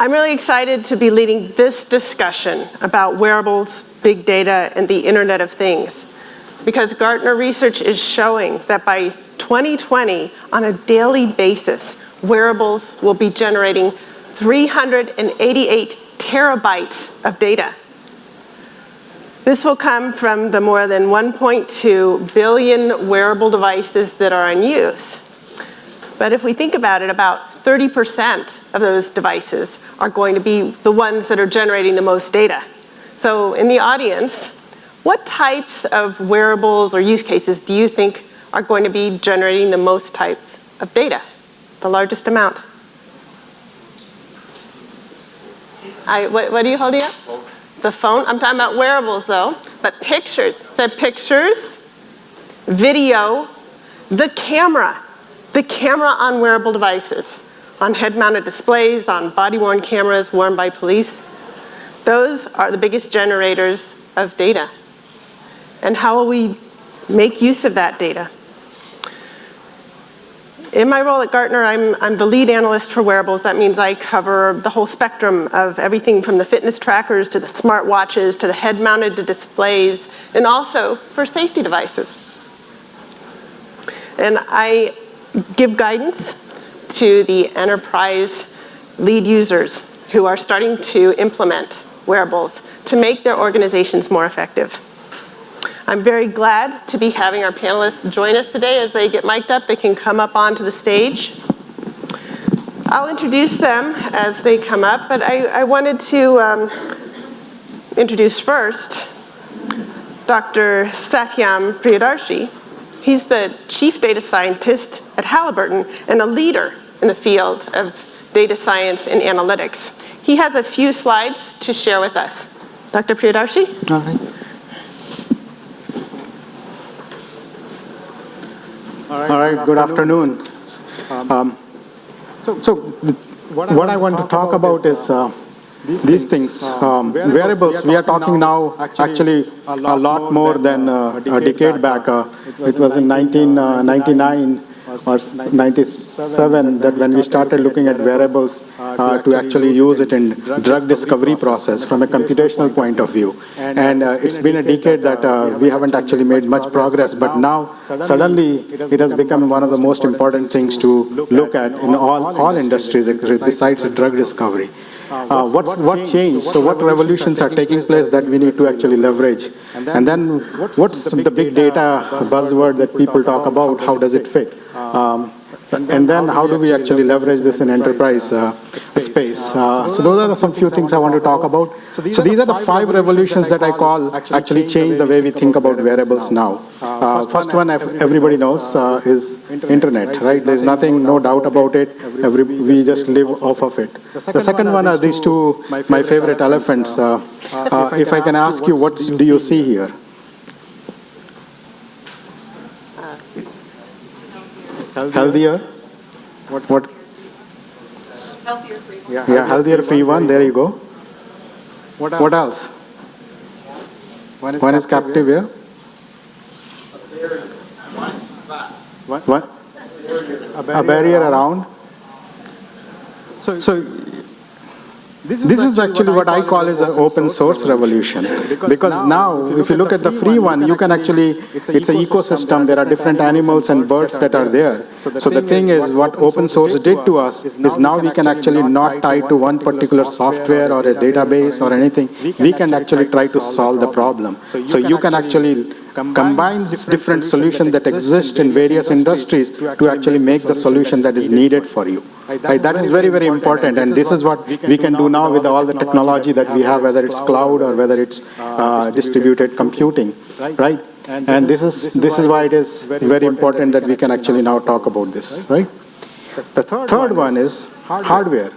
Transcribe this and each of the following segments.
I'm really excited to be leading this discussion about wearables, big data, and the Internet of Things, because Gartner research is showing that by 2020, on a daily basis, wearables will be generating 388 terabytes of data. This will come from the more than 1.2 billion wearable devices that are in use. But if we think about it, about 30% of those devices are going to be the ones that are generating the most data. So in the audience, what types of wearables or use cases do you think are going to be generating the most types of data, the largest amount? What are you holding up? The phone? I'm talking about wearables though, but pictures. So pictures, video, the camera on wearable devices, on head-mounted displays, on body-worn cameras worn by police. Those are the biggest generators of data. And how will we make use of that data? In my role at Gartner, I'm the lead analyst for wearables. That means I cover the whole spectrum of everything from the fitness trackers to the smartwatches to the head-mounted displays, and also for safety devices. And I give guidance to the enterprise lead users who are starting to implement wearables to make their organizations more effective. I'm very glad to be having our panelists join us today. As they get mic'd up, they can come up onto the stage. I'll introduce them as they come up, but I wanted to introduce first Dr. Satyam Priyadarshi. He's the Chief Data Scientist at Halliburton and a leader in the field of data science and analytics. He has a few slides to share with us. Dr. Priyadarshi? All right. All right, good afternoon. So what I want to talk about is these things. Wearables, we are talking now actually a lot more than a decade back. It was in 1999 or 97 that when we started looking at wearables to actually use it in drug discovery process from a computational point of view. And it's been a decade that we haven't actually made much progress, but now suddenly it has become one of the most important things to look at in all industries besides drug discovery. What changed? So what revolutions are taking place that we need to actually leverage? And then what's the big data buzzword that people talk about? How does it fit? And then how do we actually leverage this in enterprise space? So those are some few things I want to talk about. So these are the 5 revolutions that I call actually change the way we think about wearables now. First one, everybody knows, is internet, right? There's nothing, no doubt about it. We just live off of it. The second one are these two, my favorite elephants. If I can ask you, what do you see here? Healthier? What? Healthier free one. Yeah, healthier free one. There you go. What else? One is captive here. What? A barrier around. So this is actually what I call as an open source revolution. Because now, if you look at the free one, you can actually, it's an ecosystem. There are different animals and birds that are there. So the thing is, what open source did to us is now we can actually not tie to one particular software or a database or anything. We can actually try to solve the problem. So you can actually combine these different solutions that exist in various industries to actually make the solution that is needed for you. Right? That is very, very important, and this is what we can do now with all the technology that we have, whether it's cloud or whether it's distributed computing, right? And this is why it is very important that we can actually now talk about this, right? The third one is hardware.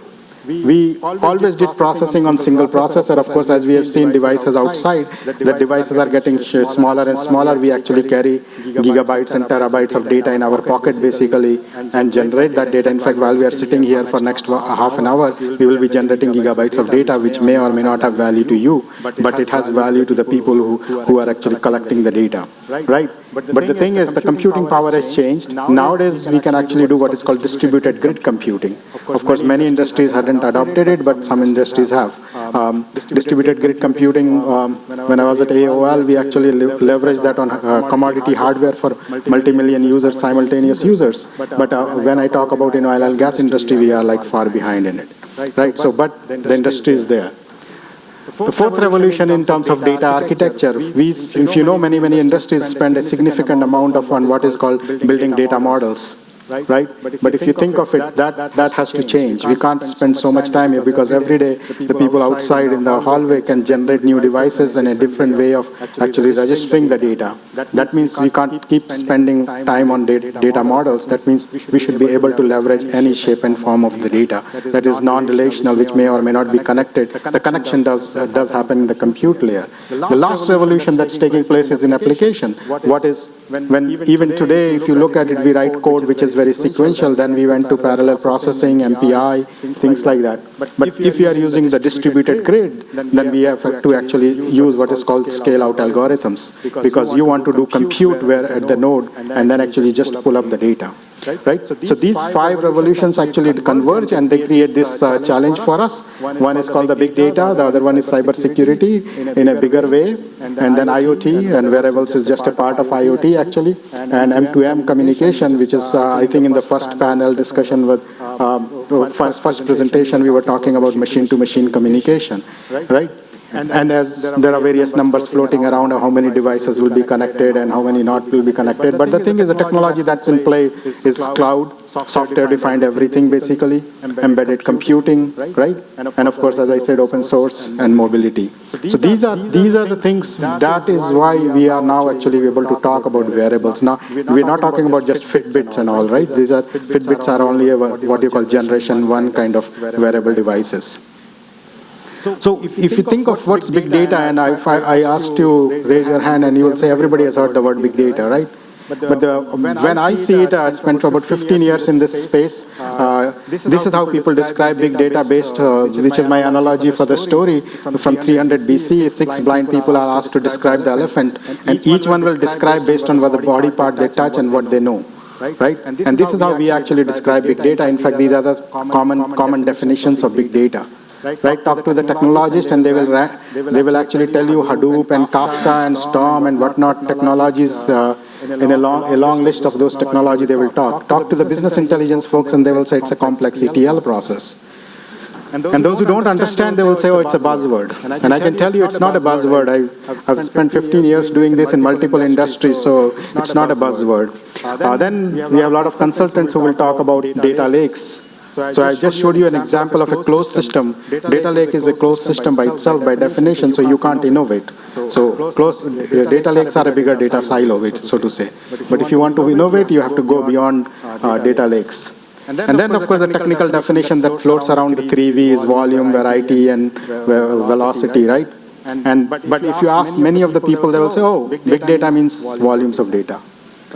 We always did processing on single processor. Of course, as we have seen devices outside, the devices are getting smaller and smaller. We actually carry gigabytes and terabytes of data in our pocket, basically, and generate that data. In fact, while we are sitting here for next half an hour, we will be generating gigabytes of data, which may or may not have value to you, but it has value to the people who are actually collecting the data, right? But the thing is, the computing power has changed. Nowadays, we can actually do what is called distributed grid computing. Of course, many industries hadn't adopted it, but some industries have. Distributed grid computing, when I was at AOL, we actually leveraged that on commodity hardware for multi-million users, simultaneous users. But when I talk about oil and gas industry, we are like far behind in it. Right? So, but the industry is there. The fourth revolution in terms of data architecture, if you know, many industries spend a significant amount on what is called building data models. Right? But if you think of it, that has to change. We can't spend so much time here because every day the people outside in the hallway can generate new devices and a different way of actually registering the data. That means we can't keep spending time on data models. That means we should be able to leverage any shape and form of the data that is non-relational, which may or may not be connected. The connection does happen in the compute layer. The last revolution that's taking place is in application. What is, when even today, if you look at it, we write code which is very sequential, then we went to parallel processing, MPI, things like that. But if you are using the distributed grid, then we have to actually use what is called scale-out algorithms, because you want to do compute where at the node and then actually just pull up the data. Right? So these 5 revolutions actually converge and they create this challenge for us. One is called the big data, the other one is cybersecurity in a bigger way, and then IoT, and wearables is just a part of IoT actually, and M2M communication, which is I think in the first panel discussion with first presentation we were talking about machine-to-machine communication, right? And as there are various numbers floating around how many devices will be connected and how many not will be connected. But the thing is, the technology that's in play is cloud, software-defined everything basically, embedded computing, right? And of course, as I said, open source and mobility. So these are the things, that is why we are now actually able to talk about wearables. Now, we're not talking about just Fitbits and all, right? Fitbits are only what you call generation 1 kind of wearable devices. So if you think of what's big data, and if I asked you raise your hand and you will say everybody has heard the word big data, right? But when I see it, I spent for about 15 years in this space. This is how people describe big data based, which is my analogy for the story. From 300 BC, 6 blind people are asked to describe the elephant, and each one will describe based on what the body part they touch and what they know. Right? And this is how we actually describe big data. In fact, these are the common definitions of big data. Right? Talk to the technologist and they will actually tell you Hadoop and Kafka and Storm and whatnot technologies. In a long list of those technology they will talk. Talk to the business intelligence folks and they will say it's a complex ETL process. And those who don't understand, they will say, oh, it's a buzzword. And I can tell you it's not a buzzword. I've spent 15 years doing this in multiple industries, so it's not a buzzword. Then we have a lot of consultants who will talk about data lakes. So I just showed you an example of a closed system. Data lake is a closed system by itself, by definition, so you can't innovate. So data lakes are a bigger data silo, so to say. But if you want to innovate, you have to go beyond data lakes. And then, of course, the technical definition that floats around the 3 V's, volume, variety, and velocity, right? But if you ask many of the people, they will say, oh, big data means volumes of data.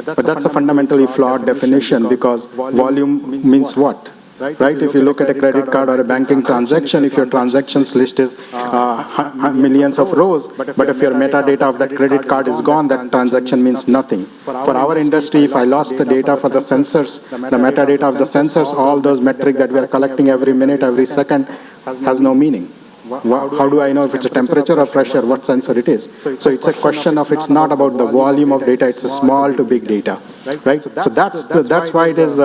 But that's a fundamentally flawed definition, because volume means what? Right? If you look at a credit card or a banking transaction, if your transactions list is millions of rows, but if your metadata of that credit card is gone, that transaction means nothing. For our industry, if I lost the data for the sensors, the metadata of the sensors, all those metrics that we are collecting every minute, every second, has no meaning. How do I know if it's a temperature or pressure, what sensor it is? So it's a question of, it's not about the volume of data, it's a small to big data, right? So that's why it is,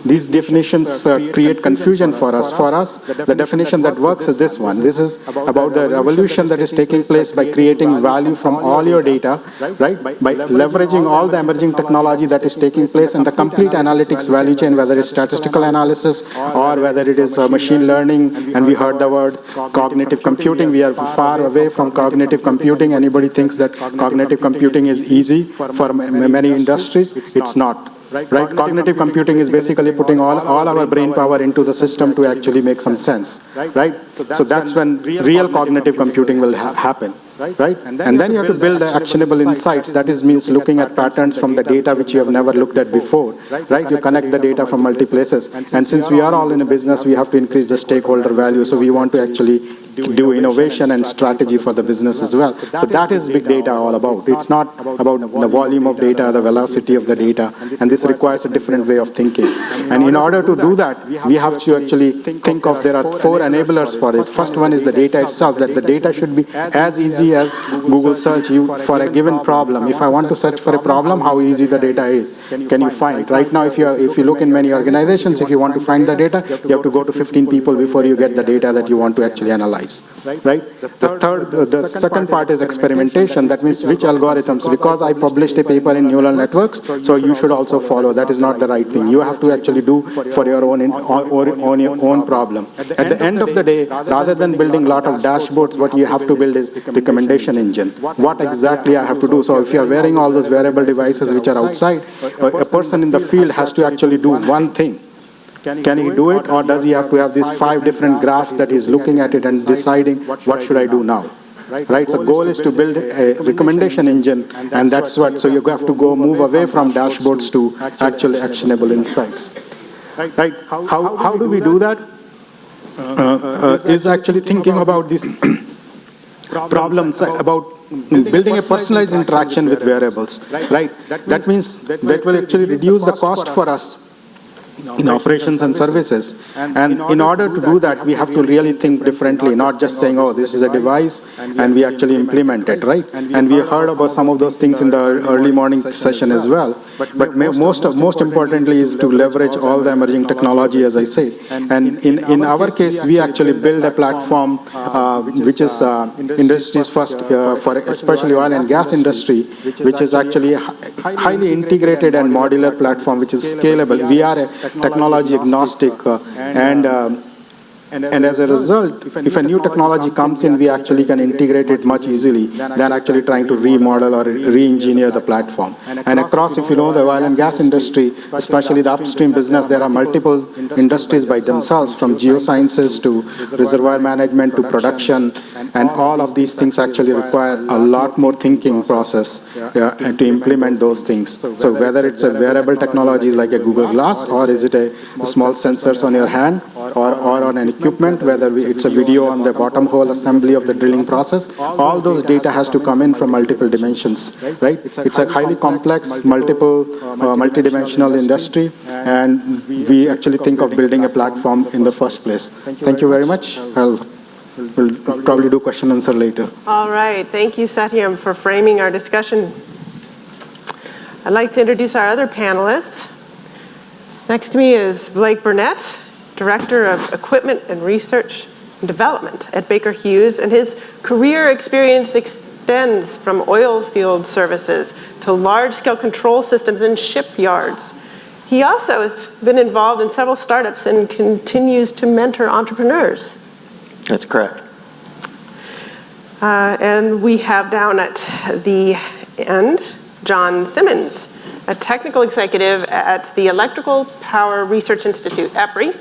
these definitions create confusion for us. For us, the definition that works is this one. This is about the revolution that is taking place by creating value from all your data, right? By leveraging all the emerging technology that is taking place and the complete analytics value chain, whether it's statistical analysis or whether it is machine learning, and we heard the word cognitive computing. We are far away from cognitive computing. Anybody thinks that cognitive computing is easy for many industries? It's not. Right? Cognitive computing is basically putting all our brain power into the system to actually make some sense. Right? So that's when real cognitive computing will happen. right? And then you have to build actionable insights. That means looking at patterns from the data which you have never looked at before, right? You connect the data from multi places. And since we are all in a business, we have to increase the stakeholder value. So we want to actually do innovation and strategy for the business as well. So that is big data all about. It's not about the volume of data, the velocity of the data, and this requires a different way of thinking. And in order to do that, we have to actually think of, there are 4 enablers for it. First one is the data itself, that the data should be as easy as Google search for a given problem. If I want to search for a problem, how easy the data is. Can you find? Right now, if you look in many organizations, if you want to find the data, you have to go to 15 people before you get the data that you want to actually analyze. Right? The second part is experimentation. That means which algorithms. Because I published a paper in neural networks, so you should also follow. That is not the right thing. You have to actually do for your own problem. At the end of the day, rather than building a lot of dashboards, what you have to build is recommendation engine. What exactly I have to do. So if you are wearing all those wearable devices which are outside, a person in the field has to actually do one thing. Can he do it, or does he have to have these 5 different graphs that he's looking at it and deciding what should I do now? Right, so goal is to build a recommendation engine, and that's what, so you have to move away from dashboards to actually actionable insights. Right, how do we do that? Is actually thinking about these problems, about building a personalized interaction with wearables, right? That means that will actually reduce the cost for us in operations and services. And in order to do that, we have to really think differently, not just saying, oh, this is a device, and we actually implement it, right? And we heard about some of those things in the early morning session as well. But most importantly is to leverage all the emerging technology, as I said. And in our case, we actually build a platform which is industry's first, for especially oil and gas industry, which is actually a highly integrated and modular platform, which is scalable. We are a technology agnostic, and as a result, if a new technology comes in, we actually can integrate it much easily than actually trying to remodel or re-engineer the platform. And across, if you know, the oil and gas industry, especially the upstream business, there are multiple industries by themselves, from geosciences to reservoir management to production, and all of these things actually require a lot more thinking process and to implement those things. So whether it's a wearable technology like a Google Glass, or is it a small sensors on your hand, or on an equipment, whether it's a video on the bottom hole assembly of the drilling process, all those data has to come in from multiple dimensions, right? It's a highly complex, multidimensional industry, and we actually think of building a platform in the first place. Thank you very much. We'll probably do question and answer later. All right. Thank you, Satyam, for framing our discussion. I'd like to introduce our other panelists. Next to me is Blake Burnett, Director of Equipment and Research and Development at Baker Hughes, and his career experience extends from oil field services to large-scale control systems in shipyards. He also has been involved in several startups and continues to mentor entrepreneurs. That's correct. And we have down at the end John Simmons, a technical executive at the Electrical Power Research Institute, EPRI.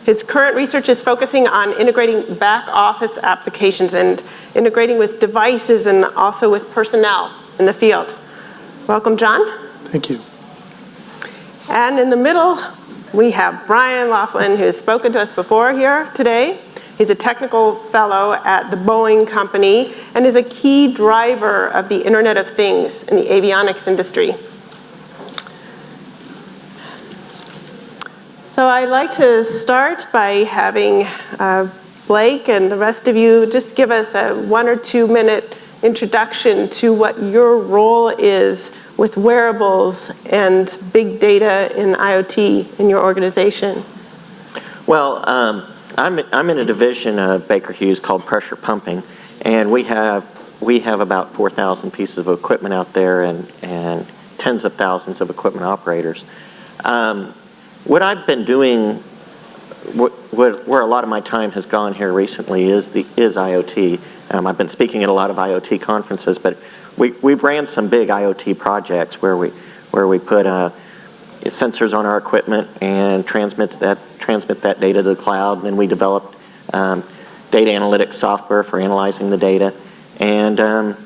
His current research is focusing on integrating back office applications and integrating with devices and also with personnel in the field. Welcome, John. Thank you. And in the middle, we have Brian Laughlin, who has spoken to us before here today. He's a technical fellow at the Boeing Company and is a key driver of the Internet of Things in the avionics industry. So I'd like to start by having Blake and the rest of you just give us a 1 or 2 minute introduction to what your role is with wearables and big data in IoT in your organization. Well, I'm in a division of Baker Hughes called pressure pumping, and we have about 4,000 pieces of equipment out there and tens of thousands of equipment operators. What I've been doing, where a lot of my time has gone here recently is IoT. I've been speaking at a lot of IoT conferences, but we've ran some big IoT projects where we put sensors on our equipment and transmit that data to the cloud. And then we developed data analytics software for analyzing the data. and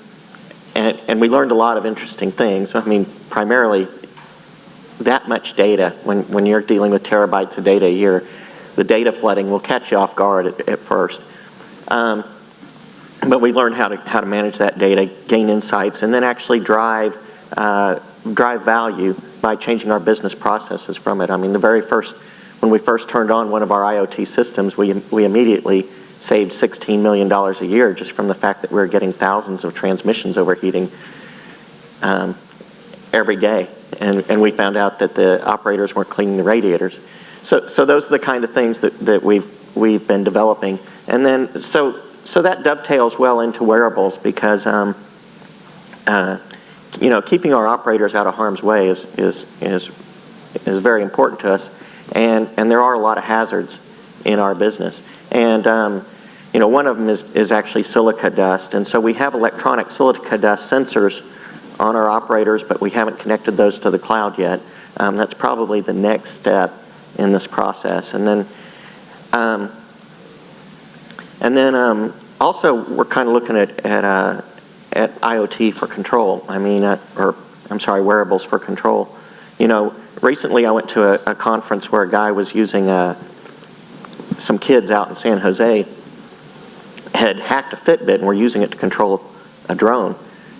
we learned a lot of interesting things. I mean, primarily, that much data, when you're dealing with terabytes of data a year, the data flooding will catch you off guard at first. But we learned how to manage that data, gain insights, and then actually drive value by changing our business processes from it. I mean, when we first turned on one of our IoT systems, we immediately saved $16 million a year just from the fact that we were getting thousands of transmissions overheating every day. And we found out that the operators weren't cleaning the radiators. So those are the kind of things that we've been developing. And then, so that dovetails well into wearables because, keeping our operators out of harm's way is very important to us. And there are a lot of hazards in our business. And, one of them is actually silica dust. And so we have electronic silica dust sensors on our operators, but we haven't connected those to the cloud yet. That's probably the next step in this process. And then also we're kind of looking at IoT for control. Wearables for control. Recently I went to a conference where a guy was using some kids out in San Jose had hacked a Fitbit and were using it to control a drone.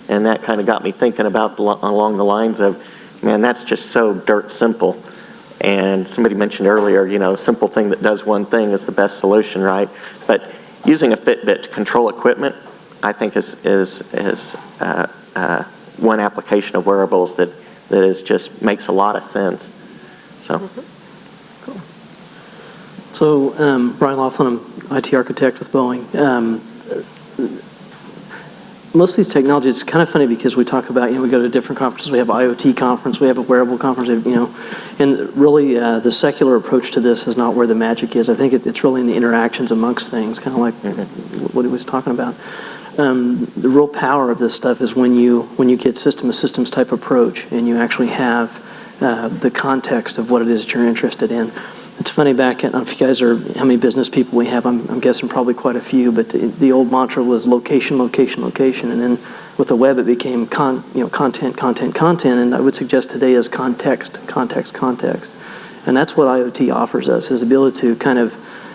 And that kind of got me thinking about along the lines of, man, that's just so dirt simple. And somebody mentioned earlier, a simple thing that does one thing is the best solution, right? But using a Fitbit to control equipment, I think is one application of wearables that just makes a lot of sense. So. Cool. So Brian Laughlin, I'm IT architect with Boeing. Most of these technologies, it's kind of funny because we talk about, we go to different conferences. We have IoT conference, we have a wearable conference, and really the secular approach to this is not where the magic is. I think it's really in the interactions amongst things, kind of like what he was talking about. The real power of this stuff is when you get system of systems type approach and you actually have the context of what it is that you're interested in. It's funny, I don't know if you guys are, how many business people we have, I'm guessing probably quite a few, but the old mantra was location, location, location, and then with the web it became content, content, content, and I would suggest today is context, context, context. And that's what IoT offers us, is the ability to kind of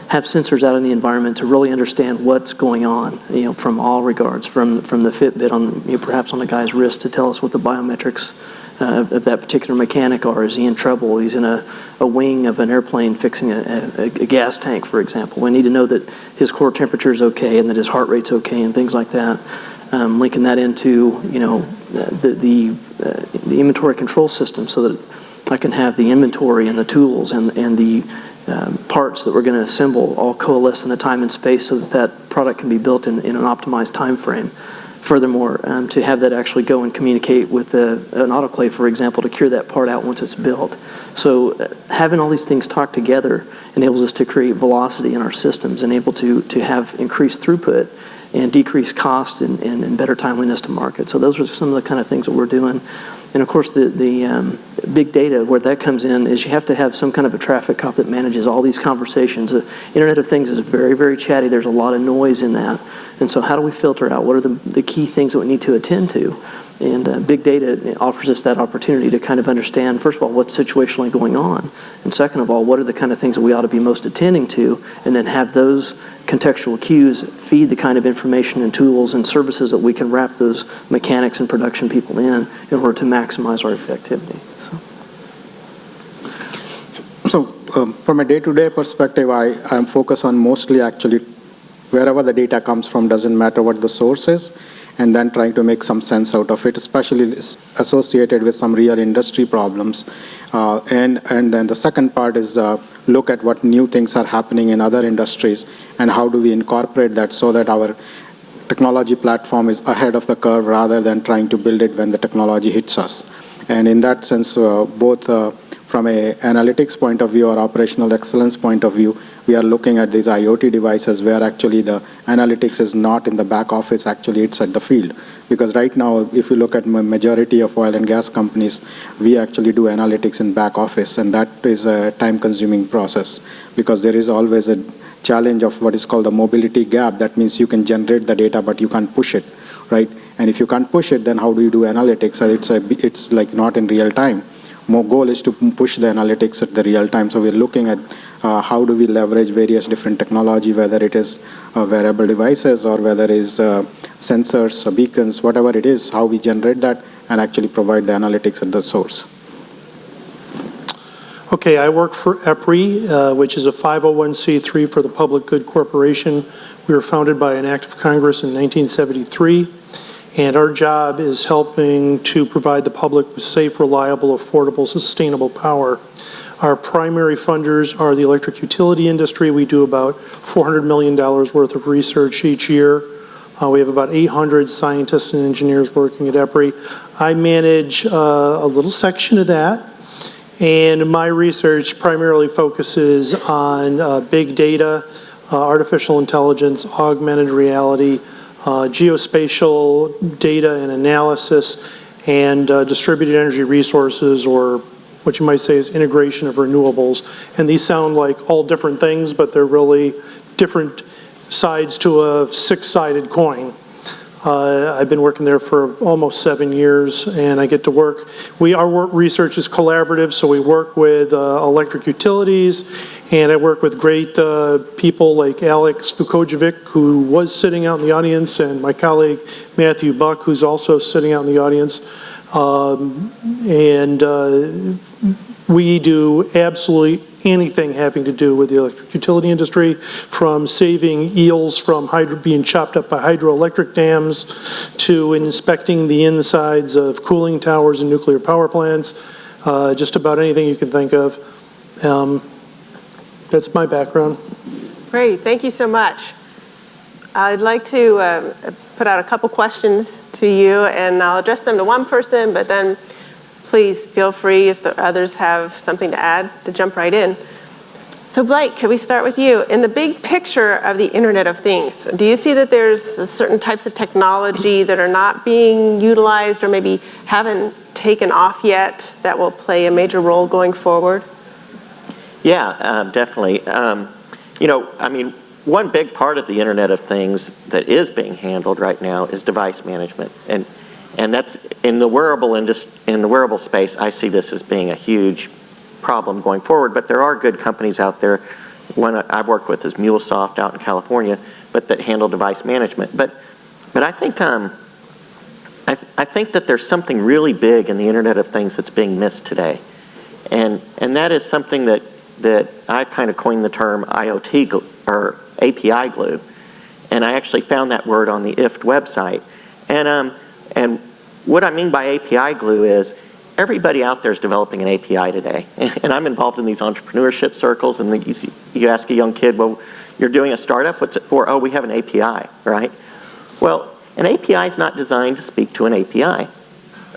have sensors out in the environment to really understand what's going on, from all regards, from the Fitbit on perhaps on the guy's wrist to tell us what the biometrics of that particular mechanic are. Is he in trouble? He's in a wing of an airplane fixing a gas tank, for example. We need to know that his core temperature is okay and that his heart rate's okay and things like that. Linking that into the inventory control system so that I can have the inventory and the tools and the parts that we're going to assemble all coalesce in a time and space so that product can be built in an optimized time frame. Furthermore, to have that actually go and communicate with an autoclave, for example, to cure that part out once it's built. So having all these things talk together enables us to create velocity in our systems and able to have increased throughput and decrease cost and better timeliness to market. So those are some of the kind of things that we're doing. And of course, the big data, where that comes in, is you have to have some kind of a traffic cop that manages all these conversations. The Internet of Things is very, very chatty. There's a lot of noise in that. And so how do we filter out? What are the key things that we need to attend to? And big data offers us that opportunity to kind of understand, first of all, what's situationally going on. And second of all, what are the kind of things that we ought to be most attending to? And then have those contextual cues feed the kind of information and tools and services that we can wrap those mechanics and production people in order to maximize our effectivity. So from a day-to-day perspective, I'm focused on mostly actually wherever the data comes from, doesn't matter what the source is, and then trying to make some sense out of it, especially associated with some real industry problems. And then the second part is look at what new things are happening in other industries and how do we incorporate that so that our technology platform is ahead of the curve rather than trying to build it when the technology hits us. And in that sense, both from an analytics point of view or operational excellence point of view, we are looking at these IoT devices where actually the analytics is not in the back office, actually it's at the field. Because right now, if you look at majority of oil and gas companies, we actually do analytics in back office, and that is a time-consuming process because there is always a challenge of what is called the mobility gap. That means you can generate the data, but you can't push it right? And if you can't push it, then how do you do analytics? It's like not in real time. More goal is to push the analytics at the real time. So we're looking at how do we leverage various different technology, whether it is wearable devices or whether it is sensors, beacons, whatever it is, how we generate that and actually provide the analytics at the source. Okay, I work for EPRI, which is a 501c3 for the public good corporation. We were founded by an act of Congress in 1973, and our job is helping to provide the public with safe, reliable, affordable, sustainable power. Our primary funders are the electric utility industry. We do about $400 million worth of research each year. We have about 800 scientists and engineers working at EPRI. I manage a little section of that. And my research primarily focuses on big data, artificial intelligence, augmented reality, geospatial data and analysis, and distributed energy resources, or what you might say is integration of renewables. And these sound like all different things, but they're really different sides to a six-sided coin. I've been working there for almost 7 years, and I get to work. Our research is collaborative, so we work with electric utilities, and I work with great people like Alex Vukojevic, who was sitting out in the audience, and my colleague Matthew Buck, who's also sitting out in the audience. We do absolutely anything having to do with the electric utility industry, from saving eels from being chopped up by hydroelectric dams to inspecting the insides of cooling towers and nuclear power plants, just about anything you can think of. That's my background. Great, thank you so much. I'd like to put out a couple questions to you, and I'll address them to one person, but then please feel free, if the others have something to add, to jump right in. So Blake, can we start with you? In the big picture of the Internet of Things, do you see that there's certain types of technology that are not being utilized or maybe haven't taken off yet that will play a major role going forward? Yeah, definitely. One big part of the Internet of Things that is being handled right now is device management. And that's in the wearable space. I see this as being a huge problem going forward. But there are good companies out there. One I've worked with is MuleSoft out in California, but that handle device management. But I think I think that there's something really big in the Internet of Things that's being missed today, and that is something that I kind of coined the term IoT or API glue, and I actually found that word on the IFFT website, and what I mean by API glue is everybody out there is developing an API today. And I'm involved in these entrepreneurship circles, and you ask a young kid, well, you're doing a startup, what's it for? Oh, we have an API, right? Well, an API is not designed to speak to an API.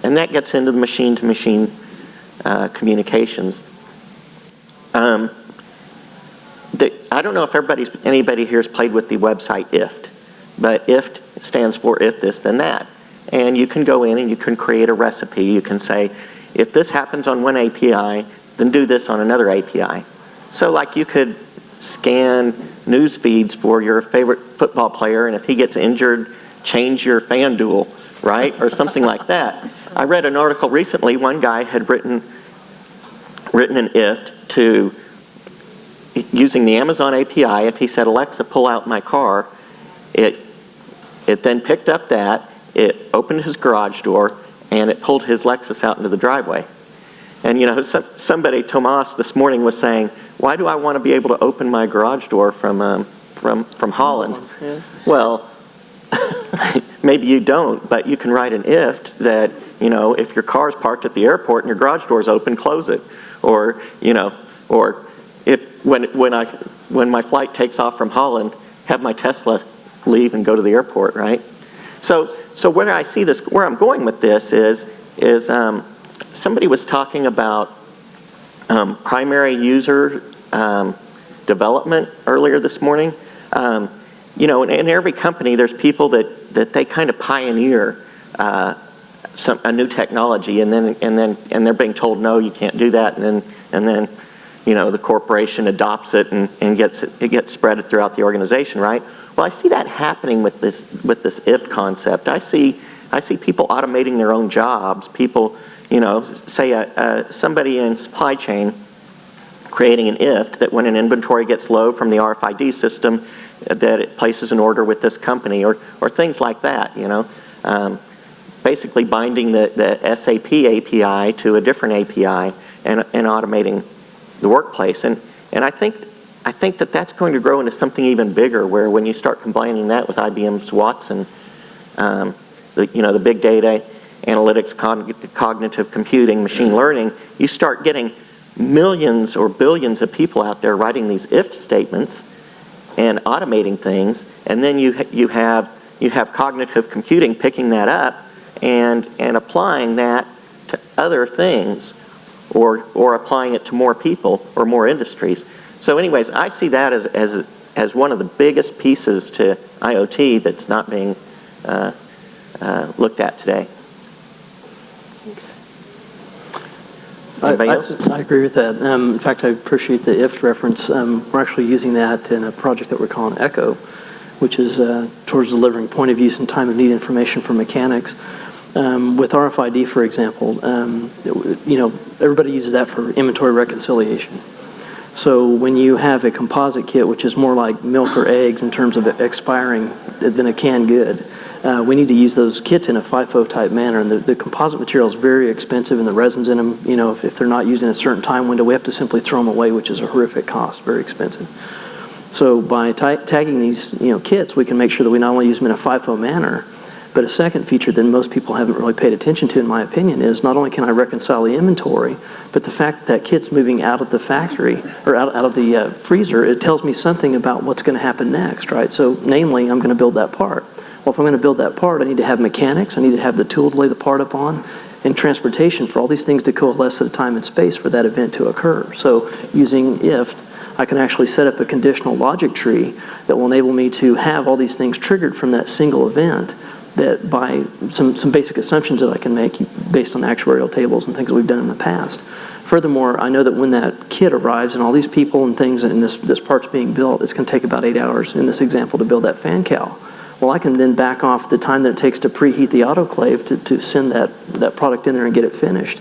And that gets into the machine-to-machine communications. I don't know if anybody here has played with the website IFFT, but IFFT stands for if this, then that. And you can go in and you can create a recipe. You can say, if this happens on one API, then do this on another API. So like you could scan news feeds for your favorite football player, and if he gets injured, change your FanDuel, right? Or something like that. I read an article recently, one guy had written an IFFT to, using the Amazon API, if he said, Alexa, pull out my car, it then picked up that, it opened his garage door, and it pulled his Lexus out into the driveway. And somebody, Tomas, this morning was saying, why do I want to be able to open my garage door from Holland? Yeah. Well, maybe you don't, but you can write an IFFT that, if your car's parked at the airport and your garage door's open, close it. Or if when my flight takes off from Holland, have my Tesla leave and go to the airport, right? So where I see this, where I'm going with this is somebody was talking about primary user development earlier this morning. In every company, there's people that they kind of pioneer a new technology, and they're being told, no, you can't do that, and then the corporation adopts it and it gets spread throughout the organization, right? Well, I see that happening with this IFFT concept. I see people automating their own jobs. People, say somebody in supply chain creating an IFFT that when an inventory gets low from the RFID system, that it places an order with this company, or things like that. Basically binding the SAP API to a different API and automating the workplace. And I think that that's going to grow into something even bigger, where when you start combining that with IBM's Watson, the big data, analytics, cognitive computing, machine learning, you start getting millions or billions of people out there writing these IFFT statements and automating things, and then you have cognitive computing picking that up and applying that to other things, or applying it to more people or more industries. So anyways, I see that as one of the biggest pieces to IoT that's not being looked at today. Anybody else? I agree with that. In fact, I appreciate the IFFT reference. We're actually using that in a project that we're calling ECHO, which is towards delivering point of use and time of need information for mechanics. With RFID, for example, everybody uses that for inventory reconciliation. So when you have a composite kit, which is more like milk or eggs in terms of expiring than a canned good, we need to use those kits in a FIFO type manner, and the composite material is very expensive, and the resins in them, if they're not used in a certain time window, we have to simply throw them away, which is a horrific cost, very expensive. So by tagging these kits, we can make sure that we not only use them in a FIFO manner, but a second feature that most people haven't really paid attention to, in my opinion, is not only can I reconcile the inventory, but the fact that kit's moving out of the factory, or out of the freezer, it tells me something about what's going to happen next, right? So namely, I'm going to build that part. Well, if I'm going to build that part, I need to have mechanics, I need to have the tool to lay the part up on, and transportation for all these things to coalesce at a time and space for that event to occur. So using IFFT, I can actually set up a conditional logic tree that will enable me to have all these things triggered from that single event, that by some basic assumptions that I can make based on actuarial tables and things that we've done in the past. Furthermore, I know that when that kit arrives and all these people and things and this part's being built, it's going to take about 8 hours in this example to build that fan cowl. Well, I can then back off the time that it takes to preheat the autoclave to send that product in there and get it finished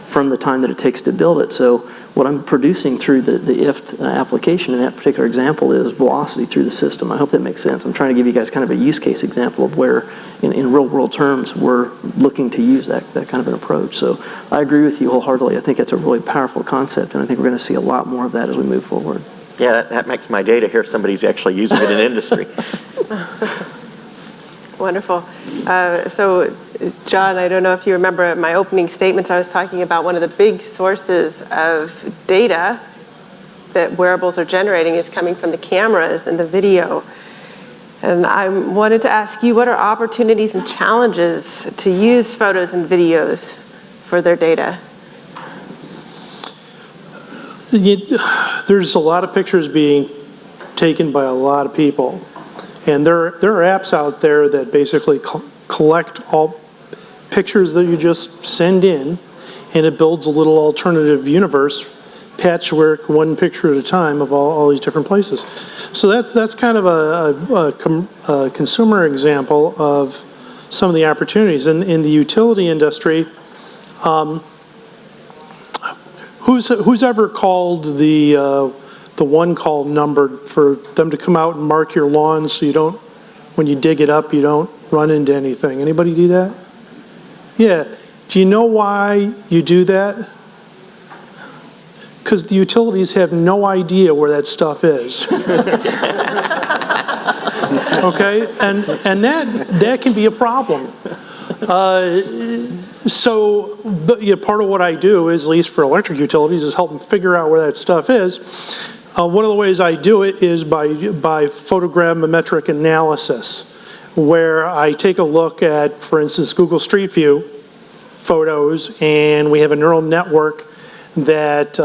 from the time that it takes to build it. So what I'm producing through the IFFT application in that particular example is velocity through the system. I hope that makes sense. I'm trying to give you guys kind of a use case example of where, in real world terms, we're looking to use that kind of an approach. So I agree with you wholeheartedly. I think it's a really powerful concept, and I think we're going to see a lot more of that as we move forward. Yeah, that makes my day to hear somebody's actually using it in industry. Wonderful. So, John, I don't know if you remember my opening statements, I was talking about one of the big sources of data that wearables are generating is coming from the cameras and the video. And I wanted to ask you, what are opportunities and challenges to use photos and videos for their data? There's a lot of pictures being taken by a lot of people. And there are apps out there that basically collect all pictures that you just send in, and it builds a little alternative universe, patchwork, one picture at a time of all these different places. So that's kind of a consumer example of some of the opportunities. In the utility industry, who's ever called the one call number for them to come out and mark your lawn so you don't, when you dig it up, you don't run into anything? Anybody do that? Yeah. Do you know why you do that? Because the utilities have no idea where that stuff is. Okay? And that can be a problem. So part of what I do, is, at least for electric utilities, is help them figure out where that stuff is. One of the ways I do it is by photogrammetric analysis, where I take a look at, for instance, Google Street View photos, and we have a neural network that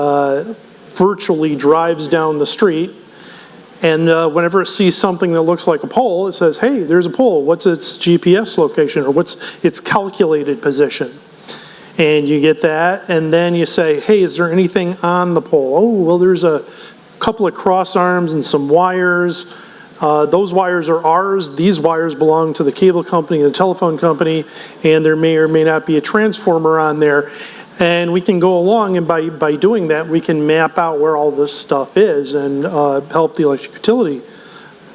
virtually drives down the street, and whenever it sees something that looks like a pole, it says, hey, there's a pole. What's its GPS location, or what's its calculated position? And you get that, and then you say, hey, is there anything on the pole? Oh, well, there's a couple of cross arms and some wires. Those wires are ours. These wires belong to the cable company, the telephone company, and there may or may not be a transformer on there. And we can go along, and by doing that, we can map out where all this stuff is and help the electric utility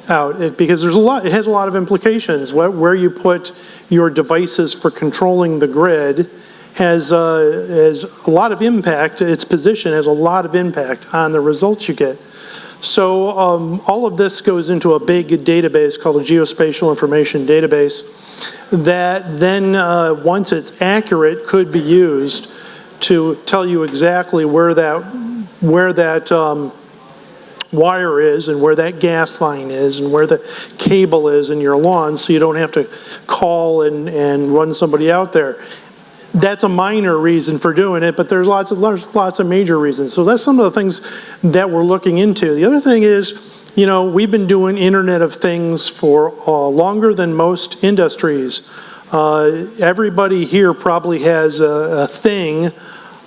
out. Because it has a lot of implications. Where you put your devices for controlling the grid has a lot of impact. Its position has a lot of impact on the results you get. So all of this goes into a big database called a geospatial information database that then, once it's accurate, could be used to tell you exactly where that wire is and where that gas line is and where the cable is in your lawn, so you don't have to call and run somebody out there. That's a minor reason for doing it, but there's lots of major reasons. So that's some of the things that we're looking into. The other thing is, we've been doing Internet of Things for longer than most industries. Everybody here probably has a thing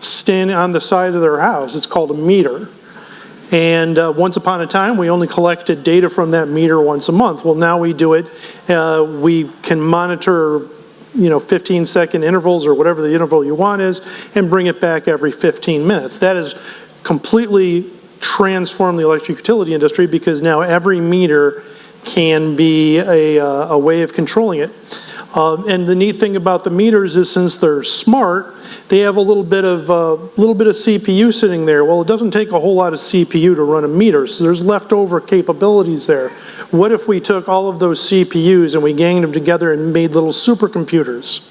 standing on the side of their house. It's called a meter. And once upon a time, we only collected data from that meter once a month. Well, now we do it. We can monitor 15-second intervals or whatever the interval you want is, and bring it back every 15 minutes. That has completely transformed the electric utility industry, because now every meter can be a way of controlling it. And the neat thing about the meters is, since they're smart, they have a little bit of CPU sitting there. Well, it doesn't take a whole lot of CPU to run a meter, so there's leftover capabilities there. What if we took all of those CPUs and we ganged them together and made little supercomputers?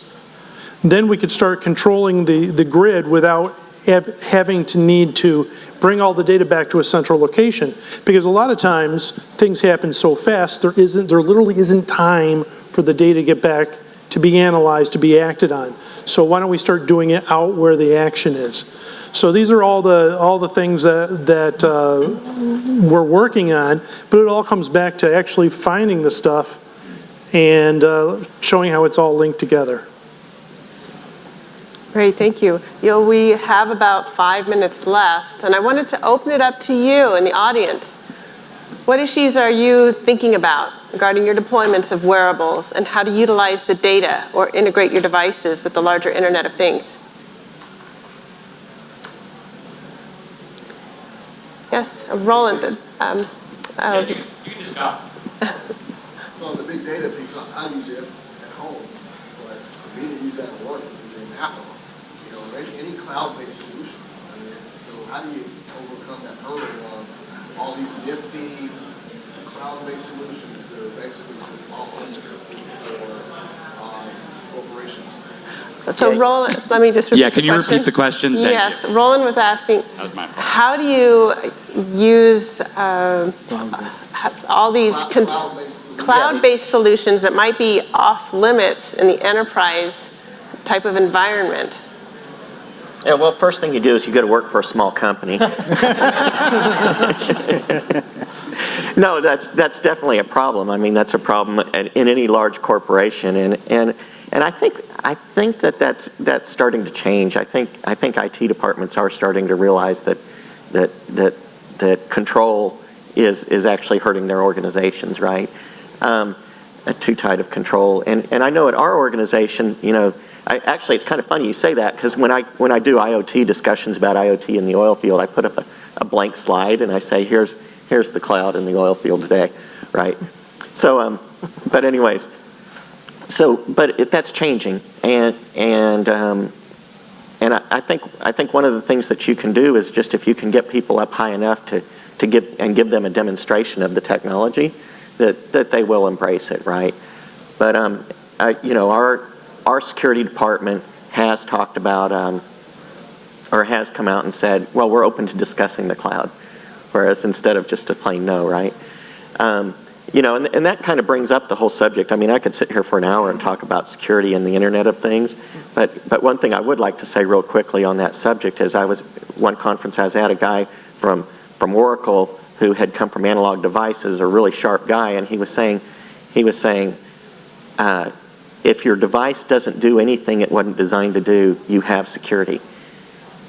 Then we could start controlling the grid without having to need to bring all the data back to a central location. Because a lot of times things happen so fast, there literally isn't time for the data to get back, to be analyzed, to be acted on. So why don't we start doing it out where the action is? So these are all the things that we're working on, but it all comes back to actually finding the stuff and showing how it's all linked together. Great, thank you. We have about 5 minutes left, and I wanted to open it up to you in the audience. What issues are you thinking about regarding your deployments of wearables, and how to utilize the data or integrate your devices with the larger Internet of Things? Yes, Roland. You can just stop. Well, the big data piece, I use it at home, but for me to use that at work, I'm doing half of them. Any cloud-based solution. So how do you overcome that hurdle of all these nifty cloud-based solutions that are basically just offerings for corporations? So Roland, let me just repeat Yeah, can you repeat the question? Thank Yes, you. Roland was asking, That was my fault. how do you use all these cloud-based solutions that might be off limits in the enterprise type of environment? Yeah, well, first thing you do is you go to work for a small company. No, that's definitely a problem. I mean, that's a problem in any large corporation, and I think that's starting to change. I think IT departments are starting to realize that control is actually hurting their organizations, right? Too tight of control, and I know at our organization, actually, it's kind of funny you say that, because when I do IoT discussions about IoT in the oil field, I put up a blank slide and I say, here's the cloud in the oil field today, right? So, but anyways, but that's changing, and I think one of the things that you can do is just, if you can get people up high enough to give them a demonstration of the technology, that they will embrace it, right? But our security department has talked about, or has come out and said, well, we're open to discussing the cloud, whereas instead of just a plain no, right? And that kind of brings up the whole subject. I mean, I could sit here for an hour and talk about security and the Internet of Things, but one thing I would like to say real quickly on that subject is, one conference I was at, a guy from Oracle who had come from Analog Devices, a really sharp guy, and he was saying, if your device doesn't do anything it wasn't designed to do, you have security.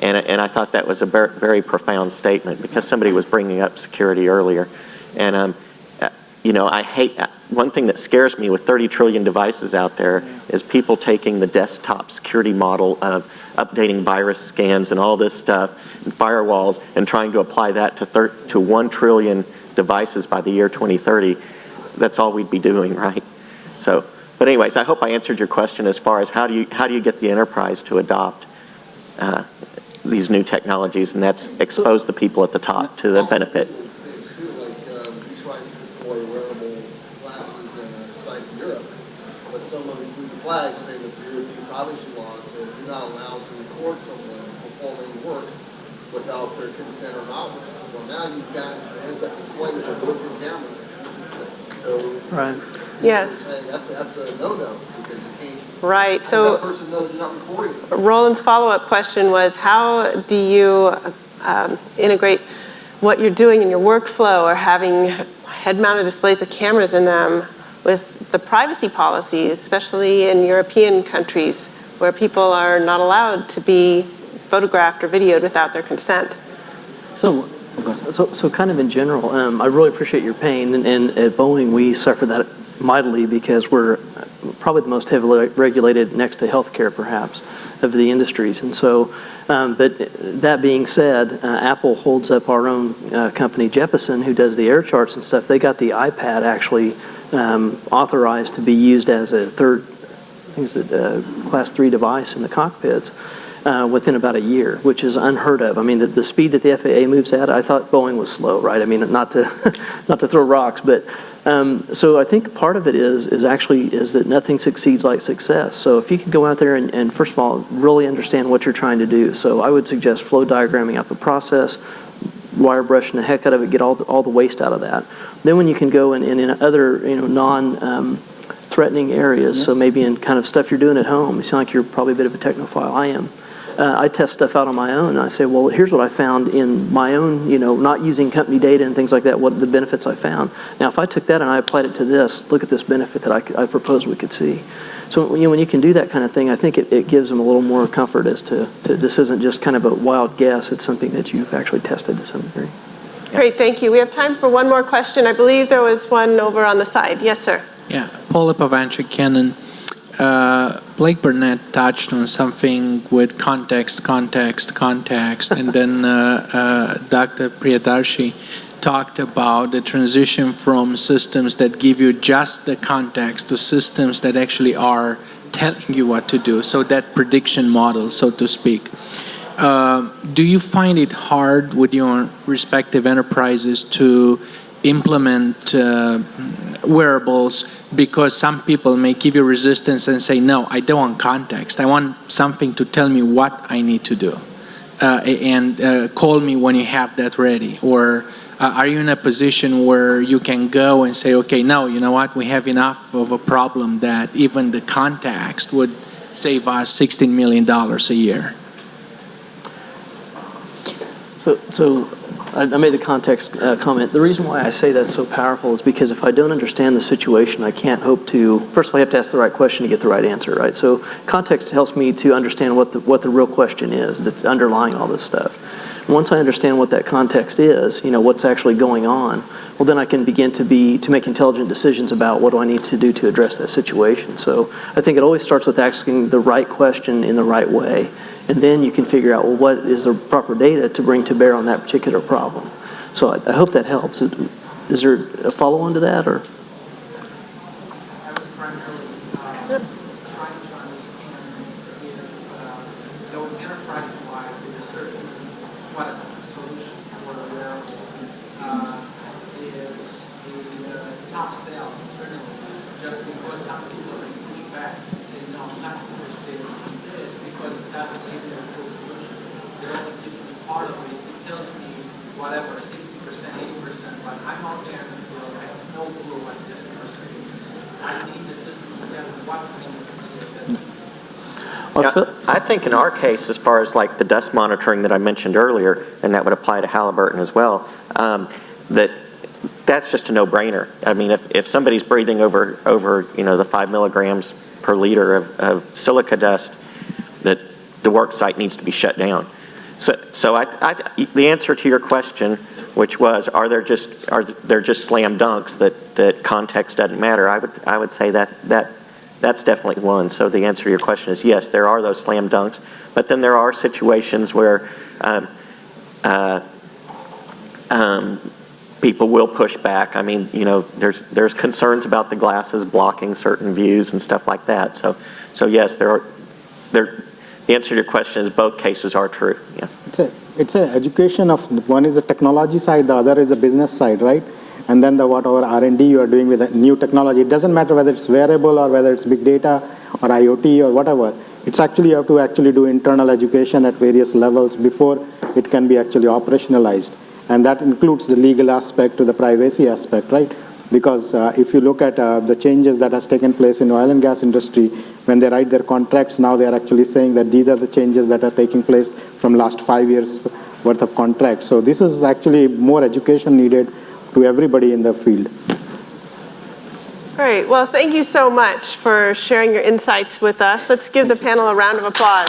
And I thought that was a very profound statement, because somebody was bringing up security earlier. And I hate, one thing that scares me with 30 trillion devices out there is people taking the desktop security model of updating virus scans and all this stuff and firewalls and trying to apply that to 1 trillion devices by the year 2030. That's all we'd be doing, right? So, but anyways, I hope I answered your question as far as how do you get the enterprise to adopt these new technologies, and that's expose the people at the top to the benefit. Things too, like we tried to deploy wearable glasses in a site in Europe, but someone included flags saying that the European privacy law says you're not allowed to record someone performing work without their consent or knowledge. Well, now you've got a heads-up display with a built-in camera. So Right. Yes. saying that's a no-no because you can't. Right. How does So that person know that you're not recording them? Roland's follow-up question was, how do you integrate what you're doing in your workflow or having head-mounted displays with cameras in them with the privacy policies, especially in European countries where people are not allowed to be photographed or videoed without their consent? So kind of in general, I really appreciate your pain, and at Boeing we suffer that mightily because we're probably the most heavily regulated next to healthcare perhaps of the industries. And so, but that being said, Apple holds up our own company, Jeppesen, who does the air charts and stuff. They got the iPad actually authorized to be used as a third, I think it's a class 3 device in the cockpits. Within about a year, which is unheard of. I mean, the speed that the FAA moves at, I thought Boeing was slow, right? I mean, not to throw rocks, but so I think part of it is that nothing succeeds like success. So if you can go out there and first of all, really understand what you're trying to do. So I would suggest flow diagramming out the process, wire brushing the heck out of it, get all the waste out of that. Then when you can go in other, non-threatening areas, so maybe in kind of stuff you're doing at home, you sound like you're probably a bit of a technophile, I am. I test stuff out on my own, and I say, well, here's what I found in my own, not using company data and things like that, what the benefits I found. Now, if I took that and I applied it to this, look at this benefit that I propose we could see. So, when you can do that kind of thing, I think it gives them a little more comfort as to this isn't just kind of a wild guess, it's something that you've actually tested to some degree. Great, thank you. We have time for one more question. I believe there was one over on the side. Yes, sir. Yeah, Paul Epovanchik, Canon. Blake Burnett touched on something with context, and then Dr. Priyadarshi talked about the transition from systems that give you just the context to systems that actually are telling you what to do, so that prediction model, so to speak. Do you find it hard with your respective enterprises to implement wearables, because some people may give you resistance and say, no, I don't want context. I want something to tell me what I need to do. And call me when you have that ready. Or are you in a position where you can go and say, okay, no, you know what, we have enough of a problem that even the context would save us $16 million a year? So I made the context comment. The reason why I say that's so powerful is because if I don't understand the situation, I can't hope to, first of all, I have to ask the right question to get the right answer, right? So context helps me to understand what the real question is that's underlying all this stuff. Once I understand what that context is, what's actually going on, well, then I can begin to make intelligent decisions about what do I need to do to address that situation. So I think it always starts with asking the right question in the right way. And then you can figure out, well, what is the proper data to bring to bear on that particular problem. So I hope that helps. Is there a follow-on to that, or? I was primarily trying to understand if, though enterprise-wide, there's certain what a solution for the wearable is a top sale, certainly, just because some people can push back and say, no, I'm not going to push data on this because it doesn't give me a full solution. It only gives me part of it. It tells me whatever, 60%, 80%, but I'm out there in the field. I have no clue what 60% is. I need the system to tell me what I need to do. Yeah, I think in our case, as far as like the dust monitoring that I mentioned earlier, and that would apply to Halliburton as well, that's just a no-brainer. I mean, if somebody's breathing over the 5 milligrams per liter of silica dust, that the work site needs to be shut down. So the answer to your question, which was, are there just slam dunks that that context doesn't matter, I would say that's definitely one. So the answer to your question is yes, there are those slam dunks, but then there are situations where people will push back. I mean, there's concerns about the glasses blocking certain views and stuff like that. So yes, the answer to your question is both cases are true. Yeah. It's an education of, one is the technology side, the other is the business side, right? And then whatever R&D you are doing with a new technology, it doesn't matter whether it's wearable or whether it's big data or IoT or whatever. It's actually, you have to actually do internal education at various levels before it can be actually operationalized. And that includes the legal aspect to the privacy aspect, right? Because if you look at the changes that has taken place in oil and gas industry, when they write their contracts, now they are actually saying that these are the changes that are taking place from last 5 years worth of contracts. So this is actually more education needed to everybody in the field. Great. Well, thank you so much for sharing your insights with us. Let's give the panel a round of applause.